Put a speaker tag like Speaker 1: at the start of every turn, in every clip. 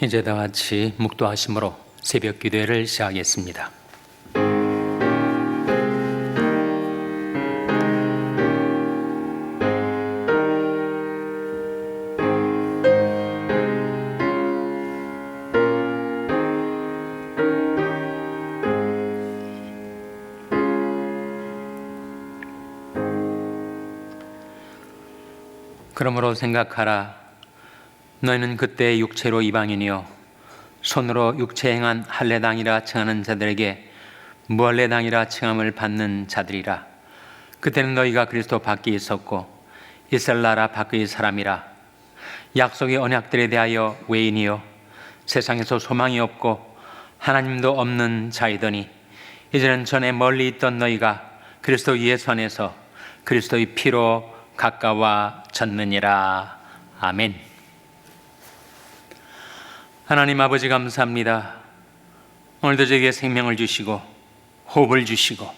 Speaker 1: 이제 다 같이 묵도하심으로 새벽 기도회를 시작하겠습니다. 그러므로 생각하라. 너희는 그때 육체로 이방인이요 손으로 육체 행한 할례당이라 칭하는 자들에게 무할례당이라 칭함을 받는 자들이라. 그때는 너희가 그리스도 밖에 있었고 이스라엘 나라 밖의 사람이라. 약속의 언약들에 대하여 외인이요 세상에서 소망이 없고 하나님도 없는 자이더니 이제는 전에 멀리 있던 너희가 그리스도 예수 안에서 그리스도의 피로 가까워졌느니라. 아멘. 하나님 아버지 감사합니다. 오늘도 저에게 생명을 주시고 호흡을 주시고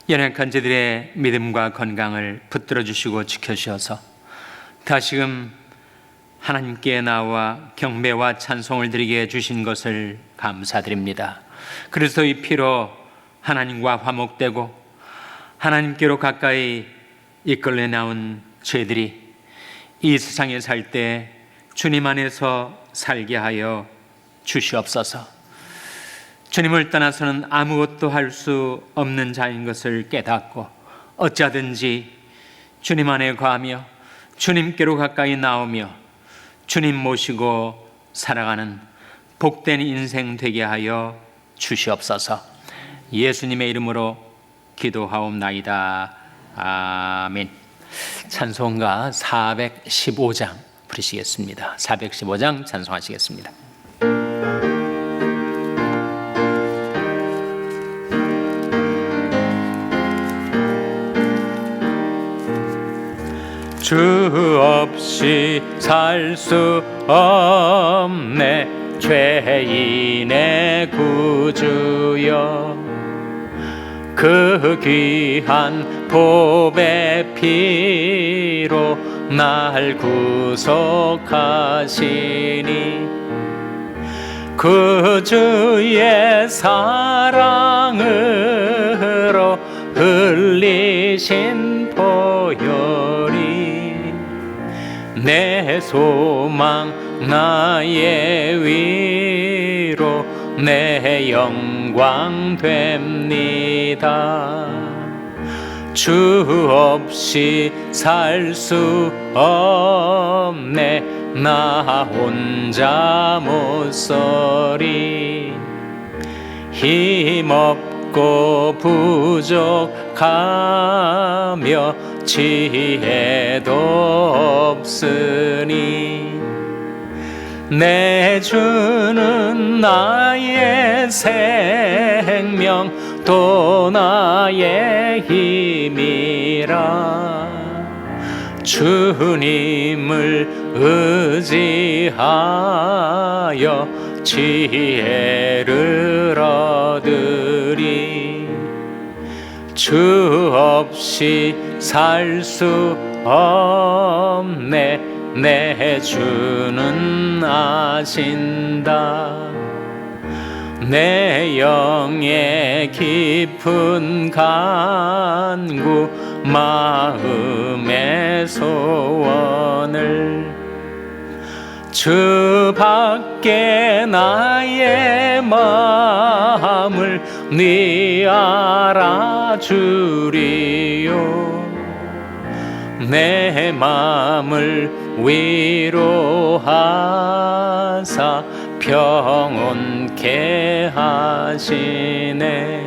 Speaker 1: 연약한 저들의 믿음과 건강을 붙들어 주시고 지켜주셔서 다시금 하나님께 나와 경배와 찬송을 드리게 해주신 것을 감사드립니다. 그리스도의 피로 하나님과 화목되고 하나님께로 가까이 이끌려 나온 저희들이 이 세상에 살 때 주님 안에서 살게 하여 주시옵소서. 주님을 떠나서는 아무것도 할 수 없는 자인 것을 깨닫고 어찌하든지 주님 안에 거하며 주님께로 가까이 나오며 주님 모시고 살아가는 복된 인생 되게 하여 주시옵소서. 예수님의 이름으로 기도하옵나이다. 아멘. 찬송가 415장 부르시겠습니다. 415장 찬송하시겠습니다. 주 없이 살 수 없네 죄인의 구주여. 그 귀한 보배 피로 날 구속하시니 그 주의 사랑으로 흘리신 보혈이 내 소망 나의 위로 내 영광 됩니다. 주 없이 살 수 없네 나 혼자 못 서리. 힘없고 부족하며 지혜도 없으니 내 주는 나의 생명 또 나의 힘이라. 주님을 의지하여 지혜를 얻으리. 주 없이 살 수 없네 내 주는 아신다. 내 영의 깊은 간구 마음의 소원을 주 밖에 나의 마음을 네 알아주리요. 내 마음을 위로하사 평온케 하시네.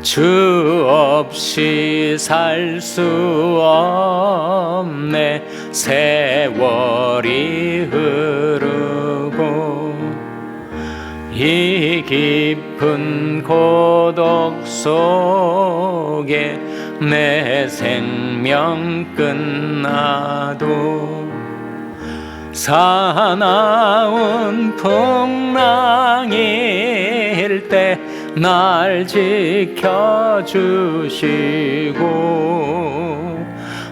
Speaker 1: 주 없이 살 수 없네 세월이 흐르고 이 깊은 고독 속에 내 생명 끝나도 사나운 풍랑일 때 날 지켜주시고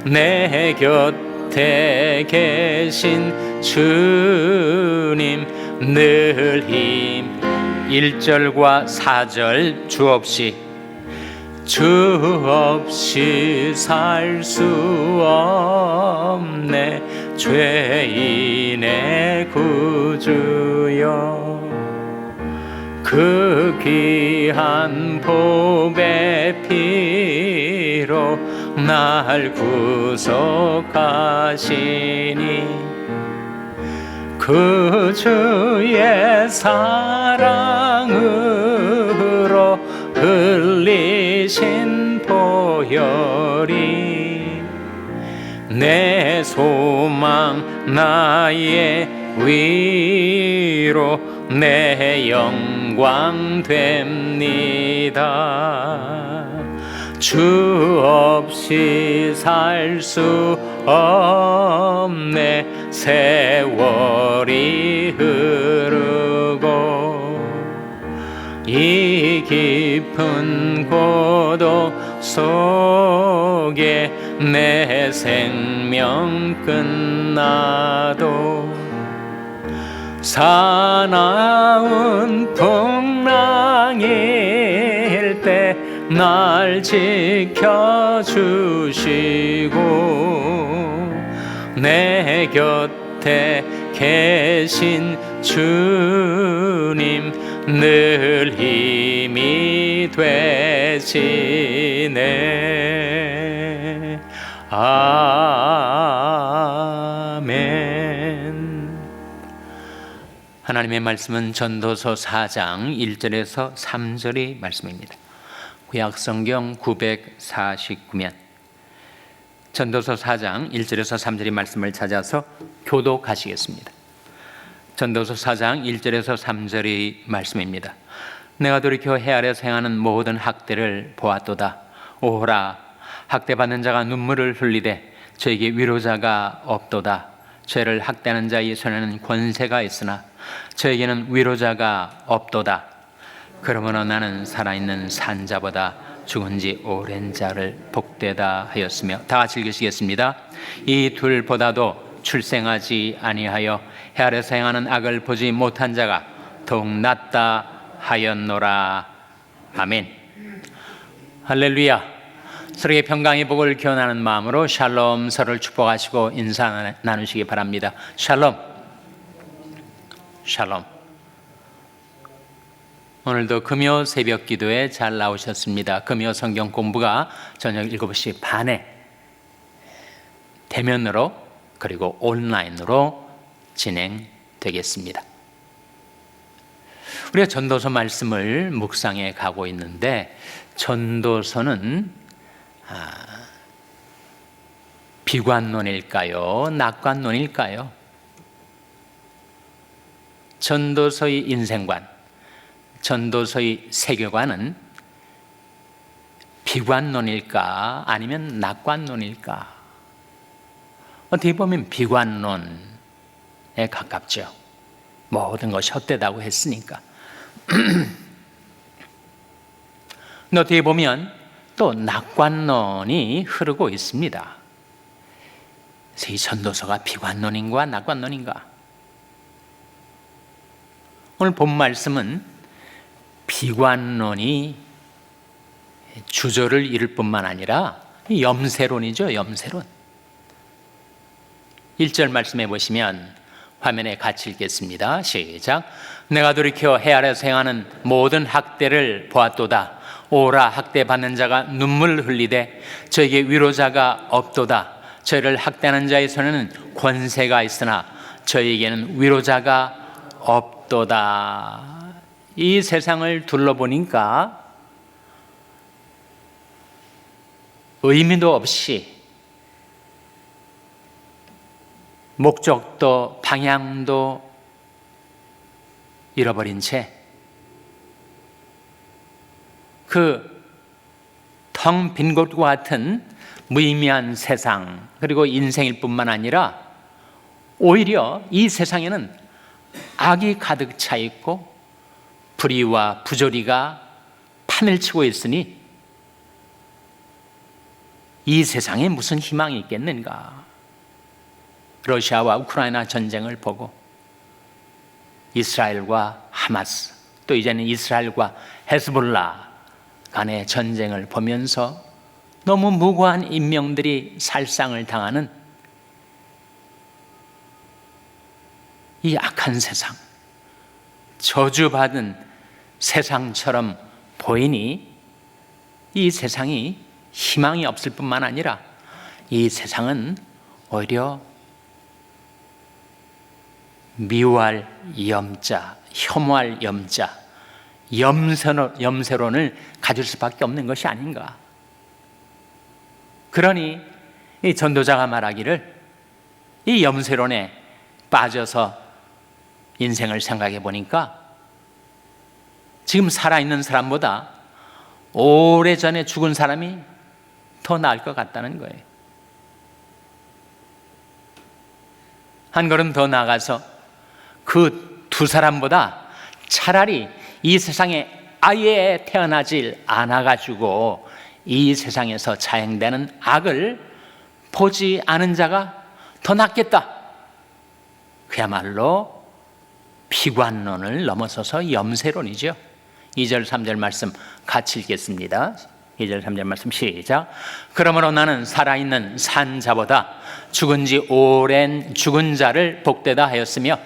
Speaker 1: 내 곁 곁에 계신 주님 늘 힘. 1절과 4절 주 없이 살 수 없네. 죄인의 구주여, 그 귀한 보배 피로 날 구속하시니 그 주의 사랑으로 흘리신 보혈이 내 소망 나의 위로 내 영광 됩니다. 주 없이 살 수 없네. 세월이 흐르고 이 깊은 고독 속에 내 생명 끝나도 사나운 풍랑일 때 날 지켜주시고 내 곁에 계신 주님 늘 힘이 되시네. 아멘. 하나님의 말씀은 전도서 4장 1절에서 3절의 말씀입니다. 구약성경 949면 전도서 4장 1절에서 3절의 말씀을 찾아서 교독하시겠습니다. 전도서 4장 1절에서 3절의 말씀입니다. 내가 돌이켜 해 아래서 행하는 모든 학대를 보았도다. 오호라, 학대받는 자가 눈물을 흘리되 저에게 위로자가 없도다. 죄를 학대하는 자의 손에는 권세가 있으나 저에게는 위로자가 없도다. 그러므로 나는 살아있는 산자보다 죽은 지 오랜 자를 복되다 하였으며. 다 같이 읽으시겠습니다. 이 둘보다도 출생하지 아니하여 해 아래서 행하는 악을 보지 못한 자가 더욱 낫다 하였노라. 아멘. 할렐루야. 서로의 평강의 복을 기원하는 마음으로 샬롬, 서로를 축복하시고 인사 나누시기 바랍니다. 샬롬. 샬롬. 오늘도 금요 새벽 기도에 잘 나오셨습니다. 금요 성경 공부가 저녁 7시 반에 대면으로 그리고 온라인으로 진행되겠습니다. 우리가 전도서 말씀을 묵상해 가고 있는데, 전도서는 비관론일까요? 낙관론일까요? 전도서의 인생관, 전도서의 세계관은 비관론일까 아니면 낙관론일까? 어떻게 보면 비관론에 가깝죠. 모든 것이 헛되다고 했으니까. 근데 어떻게 보면 또 낙관론이 흐르고 있습니다. 그래서 이 전도서가 비관론인가 낙관론인가? 오늘 본 말씀은 비관론이 주저를 잃을 뿐만 아니라 염세론이죠. 염세론. 1절 말씀해 보시면, 화면에 같이 읽겠습니다. 시작. 내가 돌이켜 해 아래서 행하는 모든 학대를 보았도다. 오라, 학대받는 자가 눈물 흘리되 저에게 위로자가 없도다. 저희를 학대하는 자의 손에는 권세가 있으나 저에게는 위로자가 없도다. 이 세상을 둘러보니까 의미도 없이, 목적도 방향도 잃어버린 채 그 텅 빈 곳과 같은 무의미한 세상, 그리고 인생일 뿐만 아니라 오히려 이 세상에는 악이 가득 차 있고 불의와 부조리가 판을 치고 있으니 이 세상에 무슨 희망이 있겠는가? 러시아와 우크라이나 전쟁을 보고 이스라엘과 하마스, 또 이제는 이스라엘과 헤즈볼라 간의 전쟁을 보면서 너무 무고한 인명들이 살상을 당하는 이 악한 세상, 저주받은 세상처럼 보이니 이 세상이 희망이 없을 뿐만 아니라 이 세상은 오히려 미워할 염자, 혐오할 염자, 염세론을 가질 수밖에 없는 것이 아닌가. 그러니 이 전도자가 말하기를 이 염세론에 빠져서 인생을 생각해 보니까 지금 살아있는 사람보다 오래전에 죽은 사람이 더 나을 것 같다는 거예요. 한 걸음 더 나아가서 그 두 사람보다 차라리 이 세상에 아예 태어나질 않아가지고 이 세상에서 자행되는 악을 보지 않은 자가 더 낫겠다. 그야말로 비관론을 넘어서서 염세론이죠. 2절 3절 말씀 같이 읽겠습니다. 2절 3절 말씀 시작. 그러므로 나는 살아있는 산 자보다 죽은 지 오랜 죽은 자를 복되다 하였으며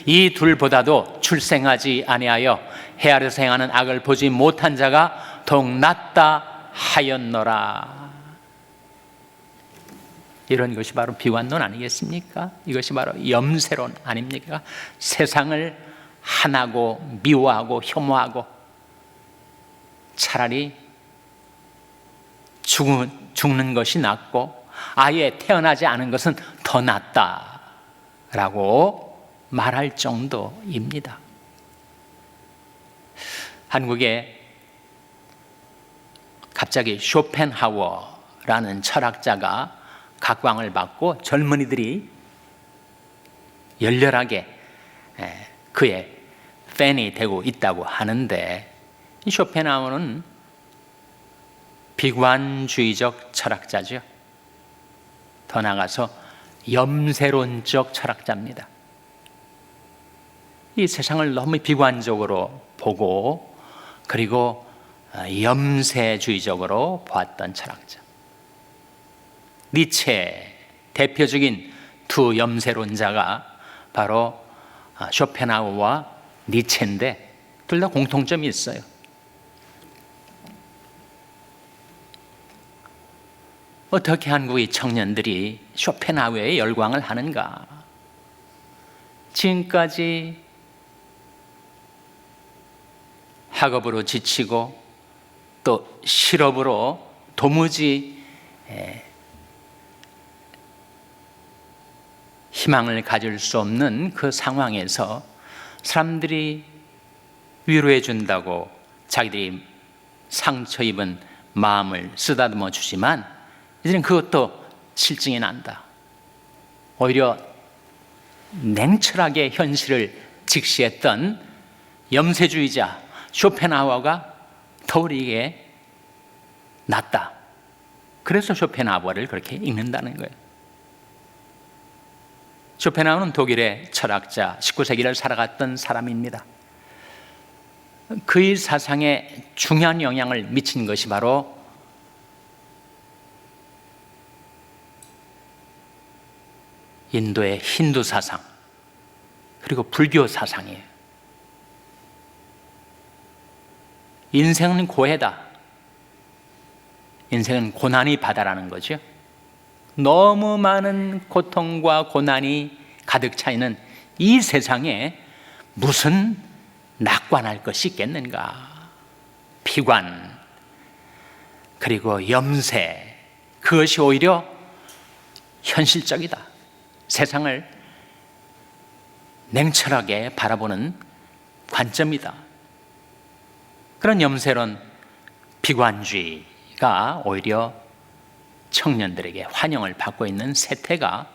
Speaker 1: 이 둘보다도 출생하지 아니하여 해 아래서 행하는 악을 보지 못한 자가 더욱 낫다 하였노라. 이런 것이 바로 비관론 아니겠습니까? 이것이 바로 염세론 아닙니까? 세상을 한하고 미워하고 혐오하고 차라리 죽는 것이 낫고 아예 태어나지 않은 것은 더 낫다라고 말할 정도입니다. 한국에 갑자기 쇼펜하워라는 철학자가 각광을 받고 젊은이들이 열렬하게 그의 팬이 되고 있다고 하는데, 이 쇼펜하워는 비관주의적 철학자죠. 더 나아가서 염세론적 철학자입니다. 이 세상을 너무 비관적으로 보고 그리고 염세주의적으로 보았던 철학자. 니체 대표적인 두 염세론자가 바로 쇼펜하우어와 니체인데 둘 다 공통점이 있어요. 어떻게 한국의 청년들이 쇼펜하우어에 열광을 하는가? 지금까지 학업으로 지치고 또 실업으로 도무지 희망을 가질 수 없는 그 상황에서 사람들이 위로해 준다고 자기들이 상처 입은 마음을 쓰다듬어 주지만 이제는 그것도 실증이 난다. 오히려 냉철하게 현실을 직시했던 염세주의자 쇼펜하우어가 더 우리에게 낫다. 그래서 쇼펜하우어를 그렇게 읽는다는 거예요. 쇼펜하우어는 독일의 철학자, 19세기를 살아갔던 사람입니다. 그의 사상에 중요한 영향을 미친 것이 바로 인도의 힌두 사상 그리고 불교 사상이에요. 인생은 고해다. 인생은 고난이 바다라는 거죠. 너무 많은 고통과 고난이 가득 차 있는 이 세상에 무슨 낙관할 것이 있겠는가? 비관 그리고 염세, 그것이 오히려 현실적이다. 세상을 냉철하게 바라보는 관점이다. 그런 염세론, 비관주의가 오히려 청년들에게 환영을 받고 있는 세태가,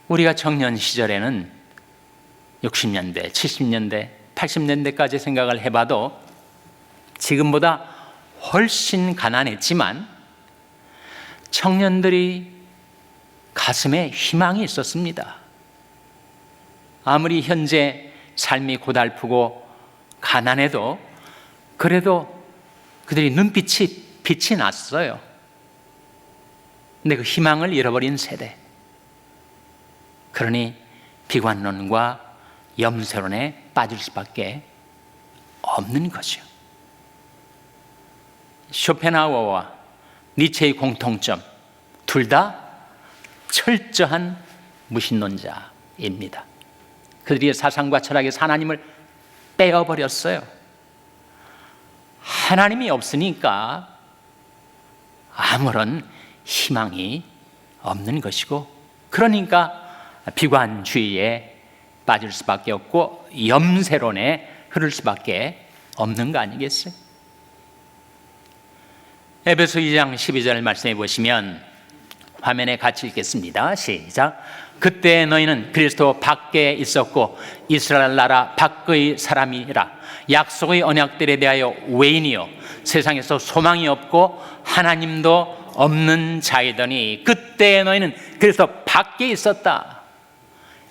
Speaker 1: 우리가 청년 시절에는 60년대, 70년대, 80년대까지 생각을 해봐도 지금보다 훨씬 가난했지만 청년들이 가슴에 희망이 있었습니다. 아무리 현재 삶이 고달프고 가난해도 그래도 그들이 빛이 났어요. 근데 그 희망을 잃어버린 세대. 그러니 비관론과 염세론에 빠질 수밖에 없는 거죠. 쇼펜하우어와 니체의 공통점, 둘 다 철저한 무신론자입니다. 그들의 사상과 철학에서 하나님을 빼어버렸어요. 하나님이 없으니까 아무런 희망이 없는 것이고, 그러니까 비관주의에 빠질 수밖에 없고 염세론에 흐를 수밖에 없는 거 아니겠어요? 에베소 2장 12절 말씀해 보시면, 화면에 같이 읽겠습니다. 시작. 그때 너희는 그리스도 밖에 있었고 이스라엘 나라 밖의 사람이라. 약속의 언약들에 대하여 외인이요 세상에서 소망이 없고 하나님도 없는 자이더니, 그때 너희는 그리스도 밖에 있었다.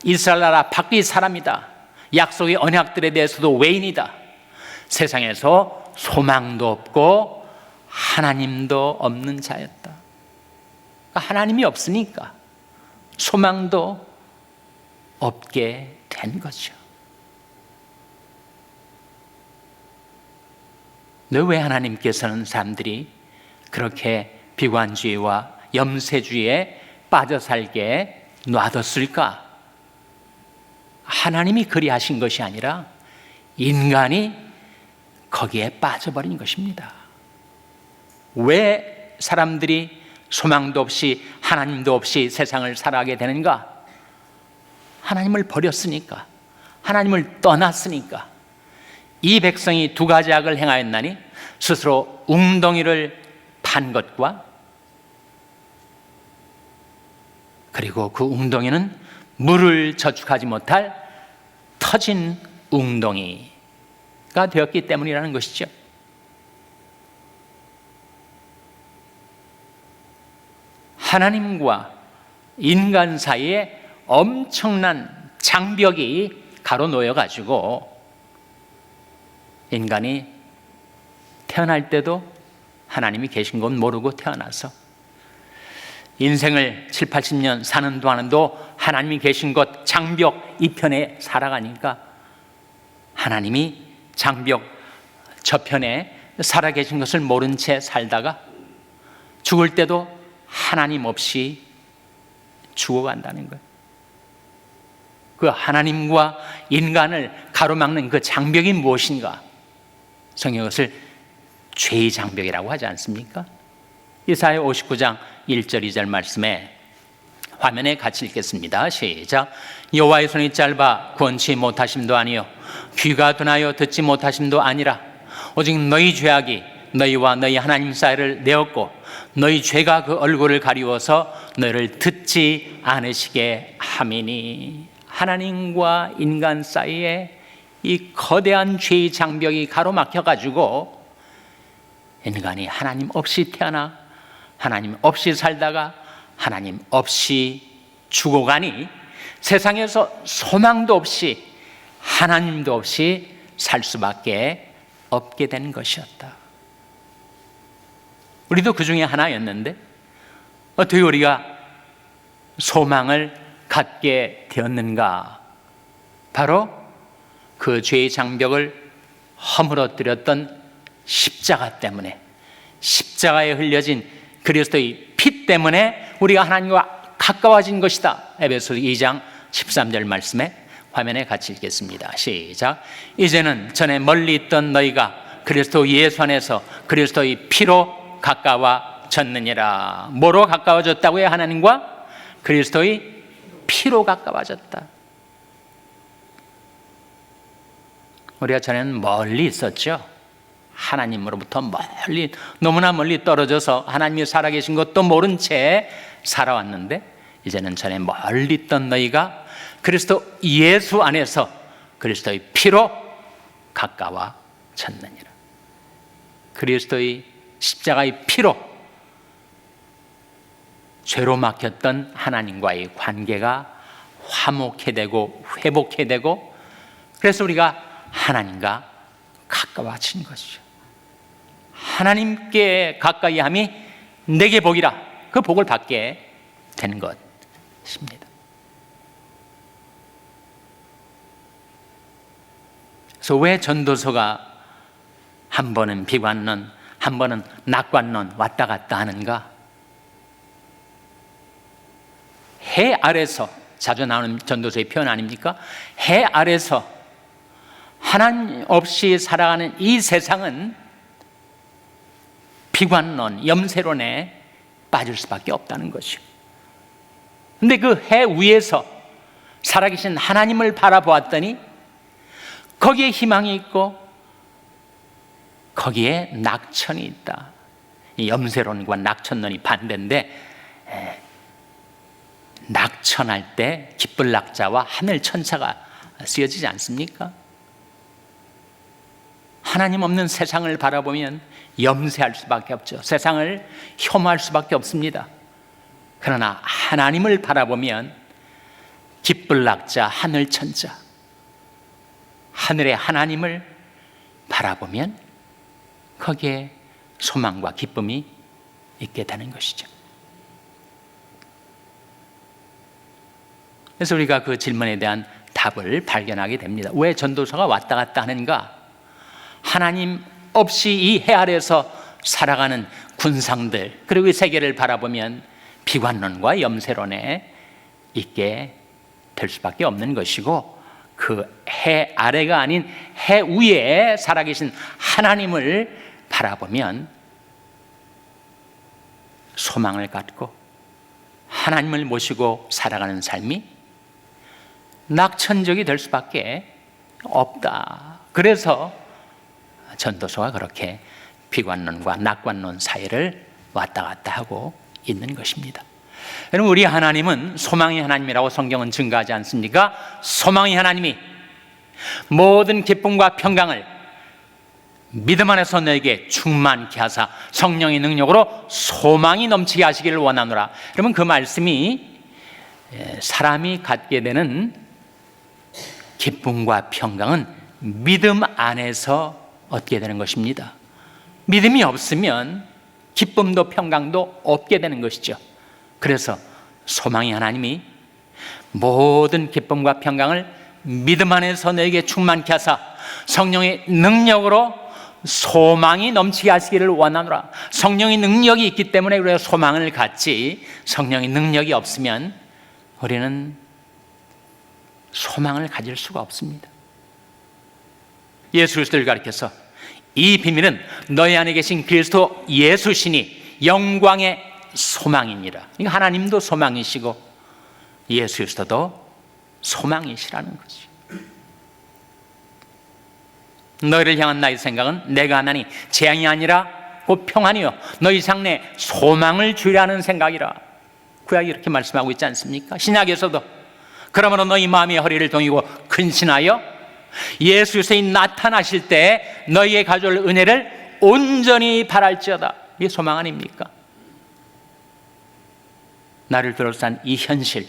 Speaker 1: 이스라엘 나라 밖의 사람이다. 약속의 언약들에 대해서도 외인이다. 세상에서 소망도 없고 하나님도 없는 자였다. 하나님이 없으니까 소망도 없게 된 거죠. 왜 하나님께서는 사람들이 그렇게 비관주의와 염세주의에 빠져 살게 놔뒀을까? 하나님이 그리하신 것이 아니라 인간이 거기에 빠져버린 것입니다. 왜 사람들이 소망도 없이 하나님도 없이 세상을 살아가게 되는가? 하나님을 버렸으니까, 하나님을 떠났으니까. 이 백성이 두 가지 악을 행하였나니 스스로 웅덩이를 판 것과, 그리고 그 웅덩이는 물을 저축하지 못할 터진 웅덩이가 되었기 때문이라는 것이죠. 하나님과 인간 사이에 엄청난 장벽이 가로놓여 가지고 인간이 태어날 때도 하나님이 계신 건 모르고 태어나서 인생을 7, 80년 사는 동안도 하나님이 계신 것 장벽 이편에 살아가니까 하나님이 장벽 저편에 살아계신 것을 모른 채 살다가 죽을 때도 하나님 없이 죽어간다는 거예요. 그 하나님과 인간을 가로막는 그 장벽이 무엇인가? 성경 것을 죄의 장벽이라고 하지 않습니까? 이사야 59장 1절 2절 말씀에 화면에 같이 읽겠습니다. 시작. 여호와의 손이 짧아 구원치 못하심도 아니요 귀가 둔하여 듣지 못하심도 아니라 오직 너희 죄악이 너희와 너희 하나님 사이를 내었고 너희 죄가 그 얼굴을 가리워서 너희를 듣지 않으시게 함이니. 하나님과 인간 사이에 이 거대한 죄의 장벽이 가로막혀 가지고 인간이 하나님 없이 태어나 하나님 없이 살다가 하나님 없이 죽어가니 세상에서 소망도 없이 하나님도 없이 살 수밖에 없게 된 것이었다. 우리도 그 중에 하나였는데 어떻게 우리가 소망을 갖게 되었는가? 바로 그 죄의 장벽을 허물어뜨렸던 십자가 때문에, 십자가에 흘려진 그리스도의 피 때문에 우리가 하나님과 가까워진 것이다. 에베소 2장 13절 말씀에 화면에 같이 읽겠습니다. 시작. 이제는 전에 멀리 있던 너희가 그리스도 예수 안에서 그리스도의 피로 가까워졌느니라. 뭐로 가까워졌다고요? 하나님과 그리스도의 피로 가까워졌다. 우리가 전에는 멀리 있었죠. 하나님으로부터 멀리, 너무나 멀리 떨어져서 하나님이 살아계신 것도 모른 채 살아왔는데 이제는 전에 멀리 있던 너희가 그리스도 예수 안에서 그리스도의 피로 가까워졌느니라. 그리스도의 십자가의 피로 죄로 막혔던 하나님과의 관계가 화목해되고 회복해되고, 그래서 우리가 하나님과 가까워진 것이죠. 하나님께 가까이함이 내게 복이라, 그 복을 받게 되는 것입니다. 그래서 왜 전도서가 한 번은 비관론, 한 번은 낙관론 왔다 갔다 하는가? 해 아래서, 자주 나오는 전도서의 표현 아닙니까? 해 아래서 하나님 없이 살아가는 이 세상은 비관론, 염세론에 빠질 수밖에 없다는 것이요. 그런데 그 해 위에서 살아계신 하나님을 바라보았더니 거기에 희망이 있고 거기에 낙천이 있다. 이 염세론과 낙천론이 반대인데, 낙천할 때 기쁠 낙자와 하늘 천사가 쓰여지지 않습니까? 하나님 없는 세상을 바라보면 염세할 수밖에 없죠. 세상을 혐오할 수밖에 없습니다. 그러나 하나님을 바라보면 기쁠 낙자, 하늘 천자, 하늘의 하나님을 바라보면 거기에 소망과 기쁨이 있게 되는 것이죠. 그래서 우리가 그 질문에 대한 답을 발견하게 됩니다. 왜 전도서가 왔다 갔다 하는가? 하나님 없이 이 해 아래에서 살아가는 군상들, 그리고 이 세계를 바라보면 비관론과 염세론에 있게 될 수밖에 없는 것이고, 그 해 아래가 아닌 해 위에 살아계신 하나님을 바라보면 소망을 갖고 하나님을 모시고 살아가는 삶이 낙천적이 될 수밖에 없다. 그래서 전도서가 그렇게 비관론과 낙관론 사이를 왔다 갔다 하고 있는 것입니다. 여러분, 우리 하나님은 소망의 하나님이라고 성경은 증거하지 않습니까? 소망의 하나님이 모든 기쁨과 평강을 믿음 안에서 너에게 충만케 하사 성령의 능력으로 소망이 넘치게 하시기를 원하노라. 여러분, 그 말씀이 사람이 갖게 되는 기쁨과 평강은 믿음 안에서 얻게 되는 것입니다. 믿음이 없으면 기쁨도 평강도 없게 되는 것이죠. 그래서 소망의 하나님이 모든 기쁨과 평강을 믿음 안에서 너에게 충만케 하사 성령의 능력으로 소망이 넘치게 하시기를 원하노라. 성령의 능력이 있기 때문에 우리가 소망을 갖지, 성령의 능력이 없으면 우리는 소망을 가질 수가 없습니다. 예수 그리스도를 가리켜서 이 비밀은 너희 안에 계신 그리스도 예수시니 영광의 소망이니라. 하나님도 소망이시고 예수 그리스도도 소망이시라는 거지. 너희를 향한 나의 생각은 내가 하나니 재앙이 아니라 곧 평안이요 너희 장래에 소망을 주려는 생각이라. 구약이 이렇게 말씀하고 있지 않습니까? 신약에서도 그러므로 너희 마음의 허리를 동이고 근신하여 예수 그리스도의 나타나실 때 너희의 가져올 은혜를 온전히 바랄지어다. 이게 소망 아닙니까? 나를 둘러싼 이 현실,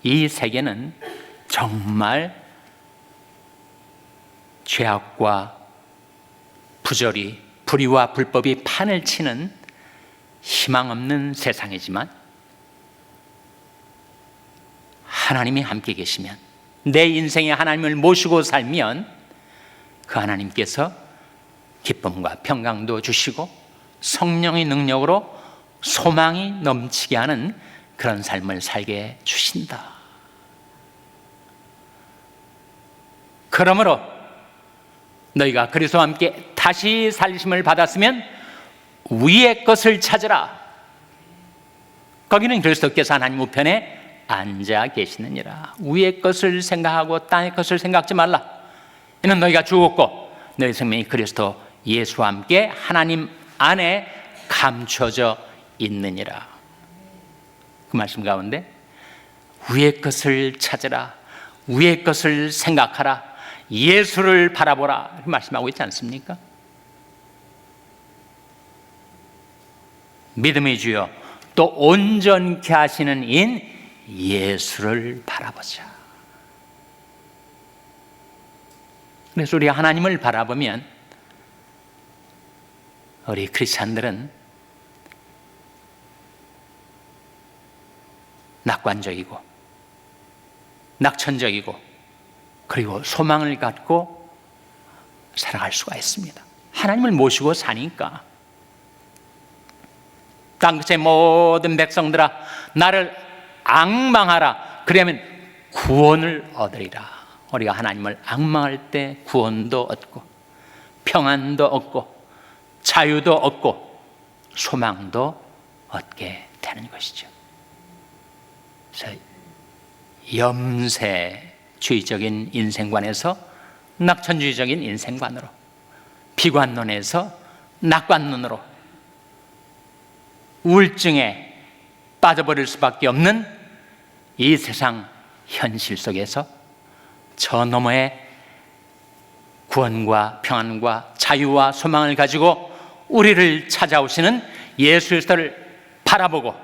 Speaker 1: 이 세계는 정말 죄악과 부조리, 불의와 불법이 판을 치는 희망 없는 세상이지만 하나님이 함께 계시면, 내 인생에 하나님을 모시고 살면 그 하나님께서 기쁨과 평강도 주시고 성령의 능력으로 소망이 넘치게 하는 그런 삶을 살게 주신다. 그러므로 너희가 그리스도와 함께 다시 살리심을 받았으면 위의 것을 찾으라. 거기는 그리스도께서 하나님 우편에 앉아 계시느니라. 위의 것을 생각하고 땅의 것을 생각지 말라. 이는 너희가 죽었고 너희 생명이 그리스도 예수와 함께 하나님 안에 감춰져 있느니라. 그 말씀 가운데 위의 것을 찾으라, 위의 것을 생각하라, 예수를 바라보라 이렇게 말씀하고 있지 않습니까? 믿음의 주여 또 온전케 하시는 인 예수를 바라보자. 그래서 우리가 하나님을 바라보면 우리 크리스찬들은 낙관적이고 낙천적이고 그리고 소망을 갖고 살아갈 수가 있습니다. 하나님을 모시고 사니까. 땅끝의 모든 백성들아 나를 앙망하라. 그러면 구원을 얻으리라. 우리가 하나님을 앙망할 때 구원도 얻고 평안도 얻고 자유도 얻고 소망도 얻게 되는 것이죠. 그래서 염세주의적인 인생관에서 낙천주의적인 인생관으로, 비관론에서 낙관론으로 우울증에 빠져버릴 수밖에 없는 이 세상 현실 속에서 저 너머의 구원과 평안과 자유와 소망을 가지고 우리를 찾아오시는 예수 그리스도를 바라보고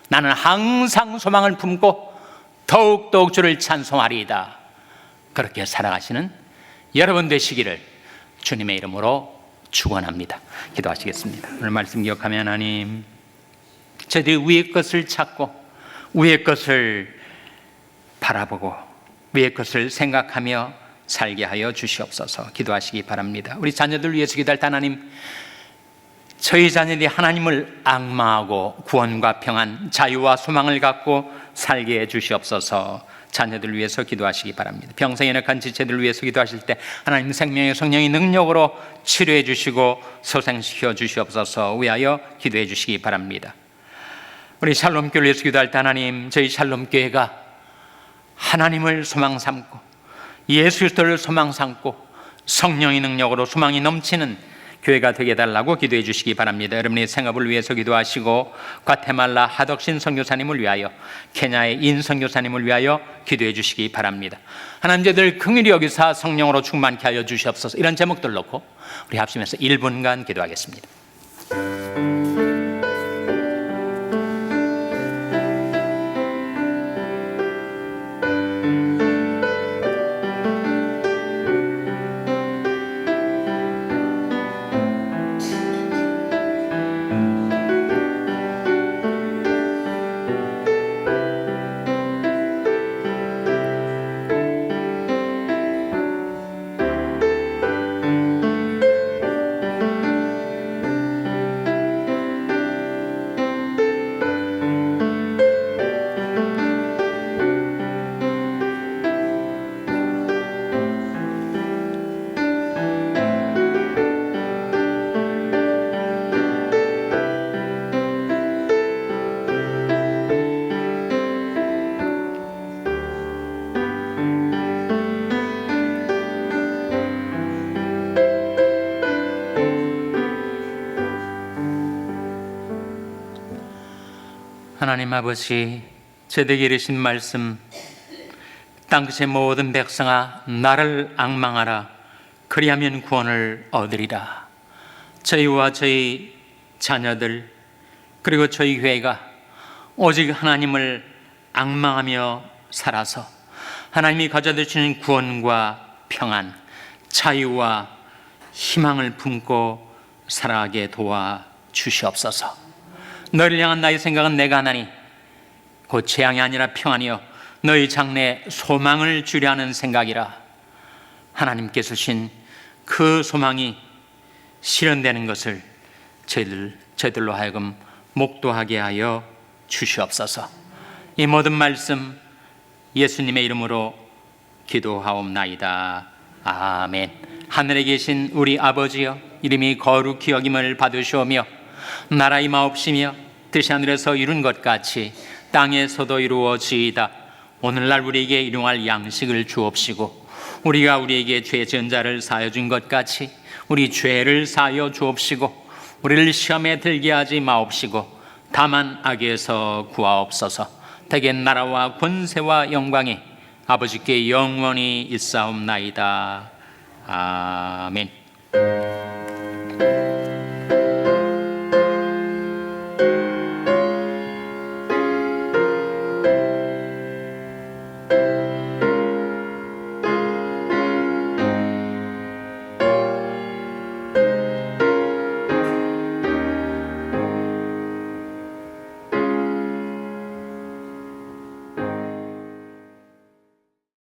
Speaker 1: 나는 항상 소망을 품고 더욱더욱 주를 찬송하리이다. 그렇게 살아가시는 여러분 되시기를 주님의 이름으로 축원합니다. 기도하시겠습니다. 오늘 말씀 기억하며 하나님, 저희들이 위의 것을 찾고 위의 것을 바라보고 위의 것을 생각하며 살게 하여 주시옵소서. 기도하시기 바랍니다. 우리 자녀들 위해서 기도할 때 하나님, 저희 자녀들이 하나님을 앙망하고 구원과 평안, 자유와 소망을 갖고 살게 해 주시옵소서. 자녀들 위해서 기도하시기 바랍니다. 병상에 연약한 지체들 위해서 기도하실 때 하나님 생명의 성령의 능력으로 치료해 주시고 소생시켜 주시옵소서. 위하여 기도해 주시기 바랍니다. 우리 샬롬교회를 위해서 기도할 때 하나님, 저희 샬롬교회가 하나님을 소망 삼고 예수 그리스도를 소망 삼고 성령의 능력으로 소망이 넘치는 교회가 되게 해달라고 기도해 주시기 바랍니다. 여러분의 생업을 위해서 기도하시고 과테말라 하덕신 선교사님을 위하여, 케냐의 인 선교사님을 위하여 기도해 주시기 바랍니다. 하나님, 저희들 긍휼히 여기사 성령으로 충만케 하여 주시옵소서. 이런 제목들 놓고 우리 합심해서 1분간 기도하겠습니다. 하나님 아버지, 제대게 이르신 말씀, 땅끝의 모든 백성아 나를 앙망하라. 그리하면 구원을 얻으리라. 저희와 저희 자녀들 그리고 저희 교회가 오직 하나님을 앙망하며 살아서 하나님이 가져주시는 구원과 평안, 자유와 희망을 품고 살아가게 도와주시옵소서. 너희를 향한 나의 생각은 내가 하나니 곧 재앙이 아니라 평안이요 너희 장래에 소망을 주려 하는 생각이라. 하나님께서 주신 그 소망이 실현되는 것을 저희들로 하여금 목도하게 하여 주시옵소서. 이 모든 말씀 예수님의 이름으로 기도하옵나이다. 아멘. 하늘에 계신 우리 아버지여, 이름이 거룩히 여김을 받으시오며 나라 임하옵시며 뜻이 하늘에서 이룬 것 같이 땅에서도 이루어지이다. 오늘날 우리에게 일용할 양식을 주옵시고 우리가 우리에게 죄 지은 자를 사하여 준 것 같이 우리 죄를 사하여 주옵시고 우리를 시험에 들게 하지 마옵시고 다만 악에서 구하옵소서. 대개 나라와 권세와 영광이 아버지께 영원히 있사옵나이다. 아멘.